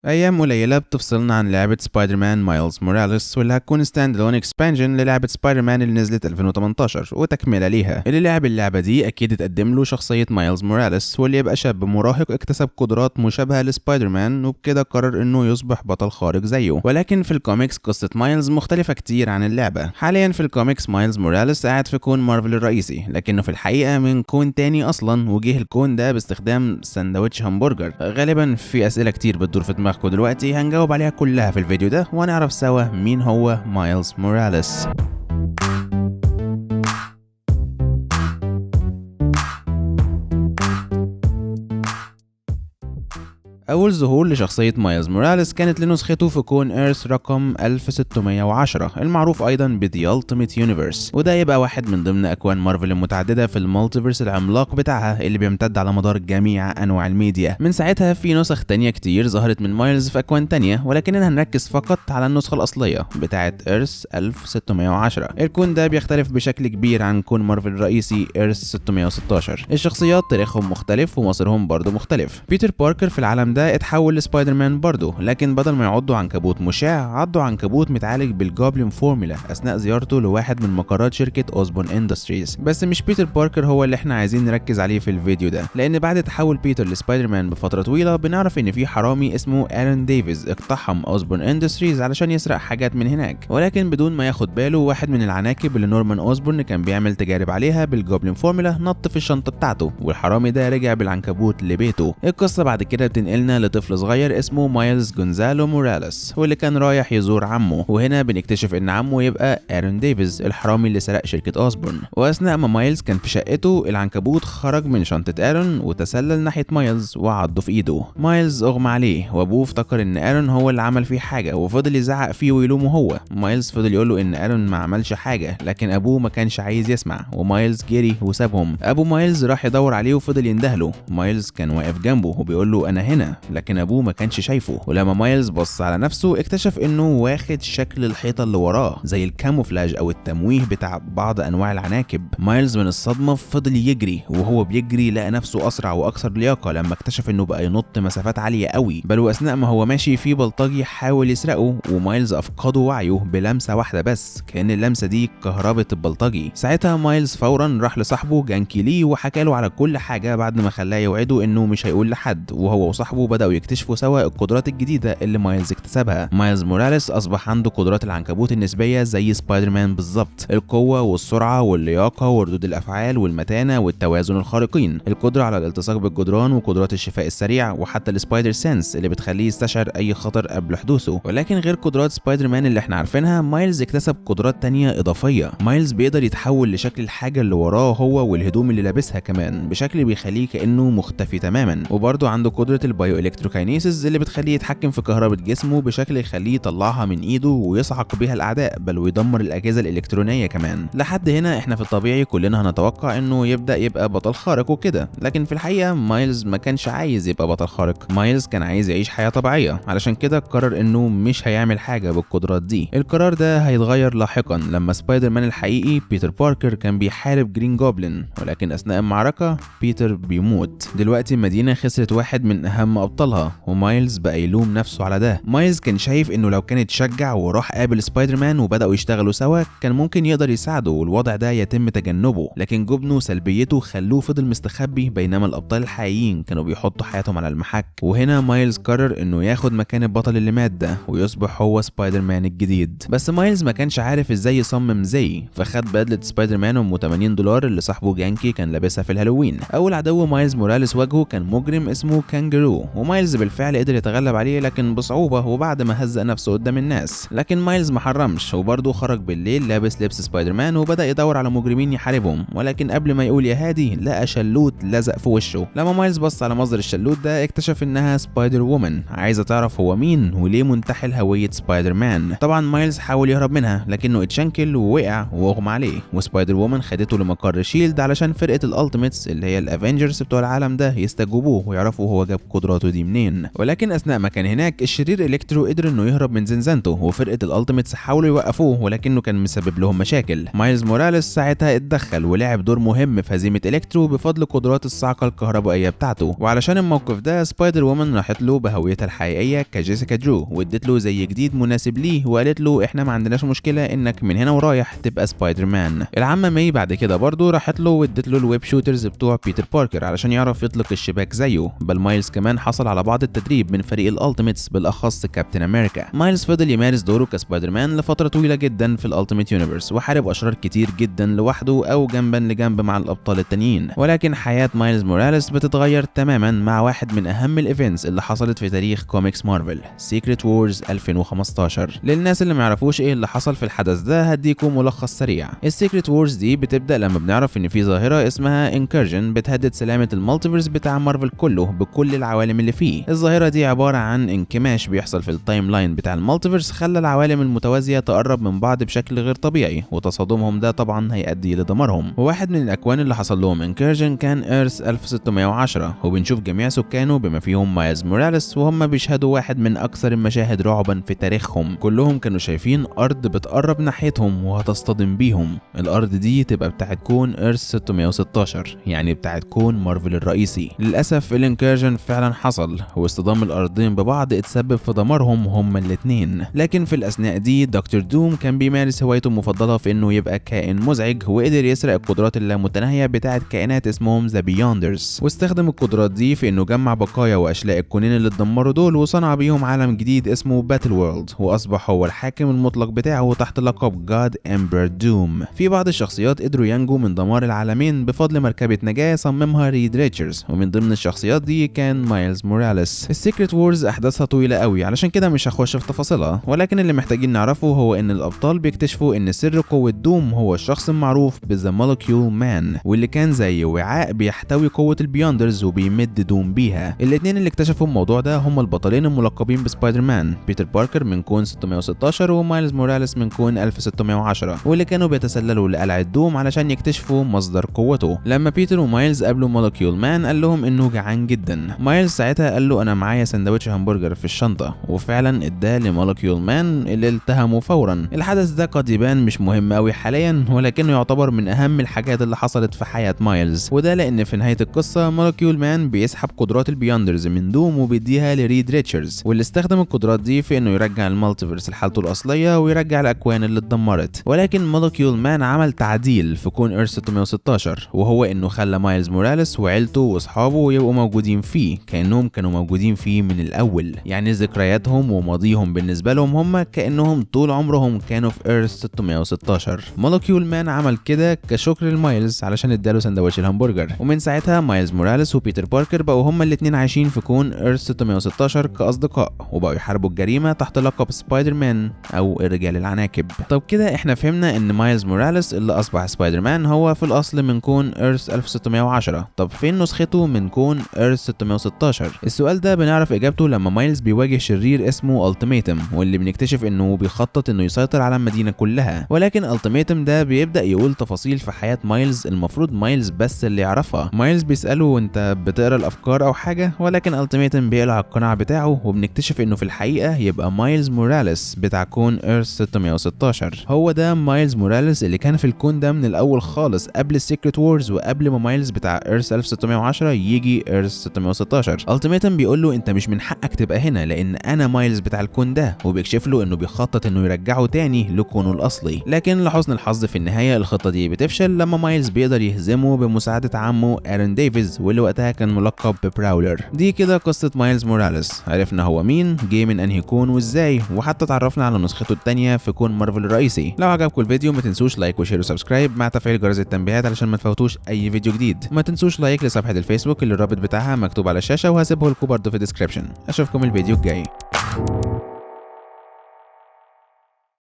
ايام قليله بتفصلنا عن لعبه سبايدر مان مايلز موراليس، واللي هتكون ستاند الون اكسبانجن للعبه سبايدر مان اللي نزلت 2018 وتكمله ليها. اللي لعب اللعبه دي اكيد اتقدم له شخصيه مايلز موراليس، واللي يبقى شاب مراهق اكتسب قدرات مشابهه لسبايدر مان، وبكده قرر انه يصبح بطل خارق زيه. ولكن في الكوميكس قصه مايلز مختلفه كتير عن اللعبه. حاليا في الكوميكس مايلز موراليس قاعد في كون مارفل الرئيسي، لكنه في الحقيقه من كون تاني اصلا، وجه الكون ده باستخدام ساندوتش همبرجر. غالبا في اسئله كتير بتدور في دماغكم دلوقتي، هنجاوب عليها كلها في الفيديو ده، ونعرف سوا مين هو مايلز موراليس. أول ظهور لشخصية مايلز موراليس كانت لنسخته في كون إيرث رقم 1610 المعروف أيضا ب The Ultimate Universe، وده يبقى واحد من ضمن أكوان مارفل المتعددة في المالتيفيرس العملاق بتاعها اللي بيمتد على مدار جميع أنواع الميديا. من ساعتها في نسخ تانية كتير ظهرت من مايلز في أكوان تانية، ولكننا هنركز فقط على النسخة الأصلية بتاعة إيرث 1610. الكون ده بيختلف بشكل كبير عن كون مارفل الرئيسي إيرث 616. الشخصيات تاريخهم مختلف ومصيرهم برضه مختلف. بيتر باركر في العالم ده اتحول لسبايدر مان برضه، لكن بدل ما يعضوا عنكبوت مشع عضوا عنكبوت متعالج بالجوبلين فورمولا اثناء زيارته لواحد من مقرات شركه اوزبون اندستريز. بس مش بيتر باركر هو اللي احنا عايزين نركز عليه في الفيديو ده، لان بعد تحول بيتر لسبايدر مان بفتره طويله بنعرف ان في حرامي اسمه آلان ديفيز اقتحم اوزبون اندستريز علشان يسرق حاجات من هناك، ولكن بدون ما ياخد باله واحد من العناكب اللي نورمان اوزبورن كان بيعمل تجارب عليها بالجوبلين فورمولا نط في الشنطه بتاعته، والحرامي ده رجع بالعنكبوت لبيته. القصه بعد كده بتنقلنا لطفل صغير اسمه مايلز جونزالو موراليس، واللي كان رايح يزور عمه، وهنا بنكتشف ان عمه يبقى آرون ديفيز الحرامي اللي سرق شركة اوزبورن. واثناء ما مايلز كان في شقته العنكبوت خرج من شنطة آرون وتسلل ناحية مايلز وعضه في ايده. مايلز اغمى عليه، وابوه افتكر ان آرون هو اللي عمل فيه حاجة وفضل يزعق فيه ويلومه هو. مايلز فضل يقول له ان آرون ما عملش حاجة، لكن ابوه ما كانش عايز يسمع، ومايلز جري وسابهم. ابو مايلز راح يدور عليه وفضل يندهله. مايلز كان واقف جنبه وبيقول له انا هنا، لكن ابوه ما كانش شايفه. ولما مايلز بص على نفسه اكتشف انه واخد شكل الحيطه اللي وراه زي الكاموفلاج او التمويه بتاع بعض انواع العناكب. مايلز من الصدمه فضل يجري، وهو بيجري لقى نفسه اسرع واكثر لياقه لما اكتشف انه بقى ينط مسافات عاليه قوي، بل واثناء ما هو ماشي في بلطجي حاول يسرقه، ومايلز افقده وعيه بلمسه واحده بس، كان اللمسه دي كهربت البلطجي. ساعتها مايلز فورا راح لصاحبه جانكي لي وحكى له على كل حاجه بعد ما خلاه يوعده انه مش هيقول لحد، وهو وصاحبه بداوا يكتشفوا سوا القدرات الجديده اللي مايلز اكتسبها. مايلز موراليس اصبح عنده قدرات العنكبوت النسبيه زي سبايدر مان بالظبط، القوه والسرعه واللياقه وردود الافعال والمتانه والتوازن الخارقين، القدره على الالتصاق بالجدران وقدرات الشفاء السريع، وحتى السبايدر سنس اللي بتخليه يستشعر اي خطر قبل حدوثه. ولكن غير قدرات سبايدر مان اللي احنا عارفينها، مايلز اكتسب قدرات تانية اضافيه. مايلز بيقدر يتحول لشكل الحاجه اللي وراه هو والهدوم اللي لابسها كمان بشكل بيخليه كانه مختفي تماما، وبرضه عنده قدره البايو الكتروكاينيسيس اللي بتخليه يتحكم في كهرباء جسمه بشكل يخليه يطلعها من ايده ويصعق بيها الاعداء، بل ويدمر الاجهزه الالكترونيه كمان. لحد هنا احنا في الطبيعي كلنا هنتوقع انه يبدا يبقى بطل خارق وكده، لكن في الحقيقه مايلز ما كانش عايز يبقى بطل خارق. مايلز كان عايز يعيش حياه طبيعيه، علشان كده قرر انه مش هيعمل حاجه بالقدرات دي. القرار ده هيتغير لاحقا لما سبايدر مان الحقيقي بيتر باركر كان بيحارب جرين جوبلin، ولكن اثناء المعركه بيتر بيموت. دلوقتي المدينه خسرت واحد من اهم ابطالها، ومايلز بقى يلوم نفسه على ده. مايلز كان شايف انه لو كان اتشجع وراح قابل سبايدر مان وبداوا يشتغلوا سوا كان ممكن يقدر يساعده والوضع ده يتم تجنبه، لكن جبنه وسلبيته خلوه فضل مستخبي، بينما الابطال الحقيقيين كانوا بيحطوا حياتهم على المحك. وهنا مايلز قرر انه ياخد مكان البطل اللي مات ده ويصبح هو سبايدر مان الجديد. بس مايلز ما كانش عارف ازاي يصمم زي، فخد بدله سبايدر مان ام $80 اللي صاحبه جانكي كان لابسها في الهالوين. اول عدو مايلز موراليس واجهه كان مجرم اسمه كانجرو، ومايلز بالفعل قدر يتغلب عليه لكن بصعوبه وبعد ما هزق نفسه قدام الناس. لكن مايلز ما حرمش وبرضه خرج بالليل لابس لبس سبايدر مان وبدا يدور على مجرمين يحاربهم، ولكن قبل ما يقول يا هادي لقى شلوت لزق في وشه. لما مايلز بص على مصدر الشلوت ده اكتشف انها سبايدر وومن عايزه تعرف هو مين وليه منتحل هويه سبايدر مان. طبعا مايلز حاول يهرب منها لكنه اتشنكل ووقع واغمى عليه، وسبايدر وومن خدته لمقر شيلد علشان فرقه الالتيميتس اللي هي الافنجرز بتوع العالم ده يستجوبوه ويعرفوا هو جاب قدرات قدراته دي منين. ولكن اثناء ما كان هناك الشرير الكترو قدر انه يهرب من زنزانته، وفرقه الالتيميتس حاولوا يوقفوه ولكنه كان مسبب لهم مشاكل. مايلز موراليس ساعتها اتدخل ولعب دور مهم في هزيمه الكترو بفضل قدرات الصاعقه الكهربائيه بتاعته. وعلشان الموقف ده سبايدر وومن راحت له بهويتها الحقيقيه كجيسيكا درو، وادت له زي جديد مناسب ليه، وقالت له احنا ما عندناش مشكله انك من هنا ورايح تبقى سبايدر مان. العمه ماي بعد كده برضه راحت له وادت له الويب شوترز بتوع بيتر باركر علشان يعرف يطلق الشباك زيه. بل مايلز كمان حصل على بعض التدريب من فريق الالتيميتس بالاخص كابتن امريكا. مايلز فضل يمارس دوره كسبايدر مان لفتره طويله جدا في الالتيميت يونيفرس، وحارب اشرار كتير جدا لوحده او جنبا لجنب مع الابطال التانيين. ولكن حياه مايلز موراليس بتتغير تماما مع واحد من اهم الايفنتس اللي حصلت في تاريخ كوميكس مارفل، سيكريت وورز 2015. للناس اللي ما يعرفوش ايه اللي حصل في الحدث ده هديكم ملخص سريع. السيكريت وورز دي بتبدا لما بنعرف ان في ظاهره اسمها انكرجن بتهدد سلامه المالتيفيرس بتاع مارفل كله بكل العوالم اللي فيه. الظاهره دي عباره عن انكماش بيحصل في التايم لاين بتاع المالتيفيرس خلى العوالم المتوازيه تقرب من بعض بشكل غير طبيعي، وتصادمهم ده طبعا هيؤدي لدمارهم. وواحد من الاكوان اللي حصل لهم انكرجن كان ايرث 1610، وبنشوف جميع سكانه بما فيهم مايلز موراليس وهم بيشهدوا واحد من اكثر المشاهد رعبا في تاريخهم. كلهم كانوا شايفين ارض بتقرب ناحيتهم وهتصطدم بيهم. الارض دي تبقى بتاعت كون ايرث 616، يعني بتاعت كون مارفل الرئيسي. للاسف الانكرجن فعلا حصل، واصطدام الارضين ببعض اتسبب في دمارهم هما الاثنين. لكن في الاثناء دي دكتور دوم كان بيمارس هوايته المفضله في انه يبقى كائن مزعج، وقدر يسرق القدرات اللامتناهيه بتاعت كائنات اسمهم ذا بيوندرز، واستخدم القدرات دي في انه جمع بقايا واشلاء الكونين اللي اتدمروا دول وصنع بيهم عالم جديد اسمه باتل وورلد، واصبح هو الحاكم المطلق بتاعه تحت لقب جاد امبر دوم. في بعض الشخصيات قدروا ينجوا من دمار العالمين بفضل مركبه نجاه صممها ريد ريتشاردز، ومن ضمن الشخصيات دي كان مايلز موراليس. السيكريت وورز احداثها طويله قوي علشان كده مش هخش في تفاصيلها، ولكن اللي محتاجين نعرفه هو ان الابطال بيكتشفوا ان سر قوه دوم هو الشخص المعروف بذا مولكيول مان، واللي كان زي وعاء بيحتوي قوه البيوندرز وبيمد دوم بيها. الاثنين اللي اكتشفوا الموضوع ده هم البطلين الملقبين بسبايدر مان، بيتر باركر من كون 616 ومايلز موراليس من كون 1610، واللي كانوا بيتسللوا لقلعه دوم علشان يكتشفوا مصدر قوته. لما بيتر ومايلز قابلوا مولكيول مان قال لهم انه جعان جدا. مايلز ساعتها قال له انا معايا سندوتش همبرجر في الشنطه، وفعلا اداه لمولكيول مان اللي التهمه فورا. الحدث ده قد يبان مش مهم قوي حاليا، ولكنه يعتبر من اهم الحاجات اللي حصلت في حياه مايلز، وده لان في نهايه القصه مولكيول مان بيسحب قدرات البيوندرز من دوم وبيديها لريد ريتشاردز، واللي استخدم القدرات دي في انه يرجع المالتيفيرس لحالته الاصليه ويرجع الاكوان اللي اتدمرت. ولكن مولكيول مان عمل تعديل في كون ايرث 616، وهو انه خلى مايلز موراليس وعيلته واصحابه يبقوا موجودين فيه كانهم كانوا موجودين فيه من الاول، يعني ذكرياتهم وماضيهم بالنسبه لهم هم كانهم طول عمرهم كانوا في ايرث 616. مولكيول مان عمل كده كشكر لمايلز علشان اداله سندوتش الهمبرجر، ومن ساعتها مايلز موراليس وبيتر باركر بقوا هما الاثنين عايشين في كون ايرث 616 كاصدقاء، وبقوا يحاربوا الجريمه تحت لقب سبايدر مان او الرجال العناكب. طب كده احنا فهمنا ان مايلز موراليس اللي اصبح سبايدر مان هو في الاصل من كون ايرث 1610. طب فين نسخته من كون ايرث 616؟ السؤال ده بنعرف اجابته لما مايلز بيواجه شرير اسمه التيميتم، واللي بنكتشف انه بيخطط انه يسيطر على المدينه كلها. ولكن التيميتم ده بيبدا يقول تفاصيل في حياه مايلز المفروض مايلز بس اللي يعرفها. مايلز بيساله انت بتقرا الافكار او حاجه، ولكن التيميتم بيقلع القناع بتاعه، وبنكتشف انه في الحقيقه يبقى مايلز موراليس بتاع كون ايرث 616. هو ده مايلز موراليس اللي كان في الكون ده من الاول خالص قبل السيكريت وورز وقبل ما مايلز بتاع ايرث 1610 يجي ايرث 616. التيميتم بيقول له انت مش من حقك تبقى هنا لان انا مايلز بتاع الكون ده، وبيكشف له انه بيخطط انه يرجعه تاني لكونه الاصلي. لكن لحسن الحظ في النهايه الخطه دي بتفشل لما مايلز بيقدر يهزمه بمساعده عمه ايرون ديفيز، واللي وقتها كان ملقب ببراولر. دي كده قصه مايلز موراليس، عرفنا هو مين، جه من انهي كون وازاي، وحتى اتعرفنا على نسخته الثانيه في كون مارفل الرئيسي. لو عجبكم الفيديو ما تنسوش لايك وشير وسبسكرايب مع تفعيل جرس التنبيهات علشان ما تفوتوش اي فيديو جديد. ما تنسوش لايك لصفحه الفيسبوك اللي الرابط بتاعها مكتوب على الشاشه، وهسيبه لكم برضه في الديسكربشن. اشوفكم الفيديو الجاي.